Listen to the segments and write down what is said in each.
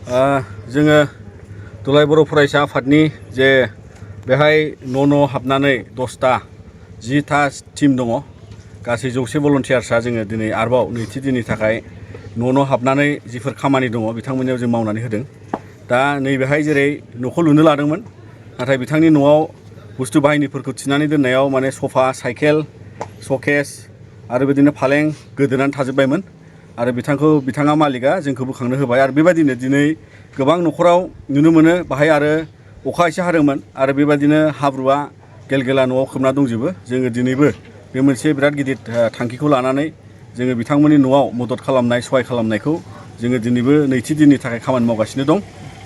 जोङो दुलाराय बर' फरायसा आफादनि जे बेहाय न' हाबनानै 10टा 10टा टीम दङ गासै 100 भलन्टियार्सआ जोङो दिनै आरोबाव नैथि दिननि थाखाय न' हाबनानै जिफोर खामानि दङ बिथांमोननियाव जों मावनानै होदों। दा नैबेहाय जेरै न'खौ लुनो लादोंमोन नाथाय बिथांनि न'आव बुस्थु बाहायनायफोरखौ थिनानै दोननायाव माने सफा साइकेल शकेस आरो बिदिनो फालें गोदोनानै थाजोब्बायमोन आरो बिथाङा मालिकआ जोंखौ बोखांनो होबाय आरो बेबायदिनो दिनै गोबां न'खराव नुनो मोनो बाहाय आरो अखा एसे हादोंमोन आरो बेबायदिनो हाब्रुआ गेलगेला न'आव खोबना दंजोबो। जोङो दिनैबो बे मोनसे बिराद गिदिर थांखिखौ लानानै जोङो बिथांमोननि न'आव मदद खालामनाय सहाय खालामनायखौ जोङो दिनैबो नैथि दिननि थाखाय खामानि मावगासिनो दं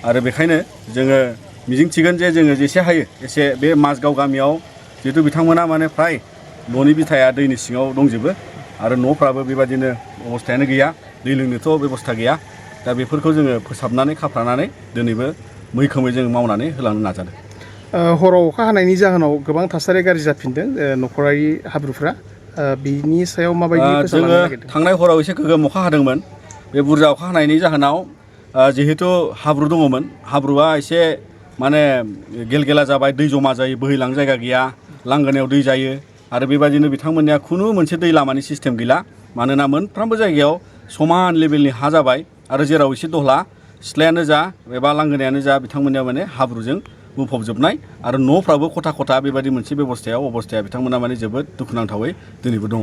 आरो बेखायनो जोङो मिजिंथिगोन जे जोङो जेसे हायो एसे बे माजगाव गामियाव जिहेतु बिथांमोना माने फ्राय न'नि बिथाया दैनि सिङाव दंजोबो आरो न'फ्राबो बेबायदिनो अबस्थायानो गैया, दै लोंनोथ' बेबस्था गैया। दा बेफोरखौ जोङो फोसाबनानै खाफ्रानानै दिनैबो मैखोमै जों मावनानै होलांनो नाजादों। हराव अखा हानायनि जाहोनाव गोबां थासारिया गाज्रि जाफिनदों न'खरारि हाब्रुफ्रा बिनि सायाव माबायदि फोसाबलांनो जोङो नागिरदों? थांनाय हराव एसे गोगोम अखा हादोंमोन। बे बुरजा अखा हानायनि जाहोनाव जिहेतु हाब्रु दङमोन, हाब्रुआ एसे माने गेलगेला जाबाय, दै जमा जायो, बोहैलांनो जायगा गैया, लांगोनायाव दै जायो आरो बेबायदिनो बिथांमोननिया खुनु मोनसे दै लामानि सिस्टेम गैला। मानोना मोनफ्रोमबो जायगायाव समान लेभेलनि हा जाबाय आरो जेराव एसे दहला सिथ्लायानो जा एबा लांगोनायानो जा बिथांमोननिया माने हाब्रुजों बुंफबजोबनाय आरो न'फ्राबो खथा खथा बेबायदि मोनसे अबस्थाया बिथांमोना माने जोबोद दुखुनांथावै दिनैबो दङ।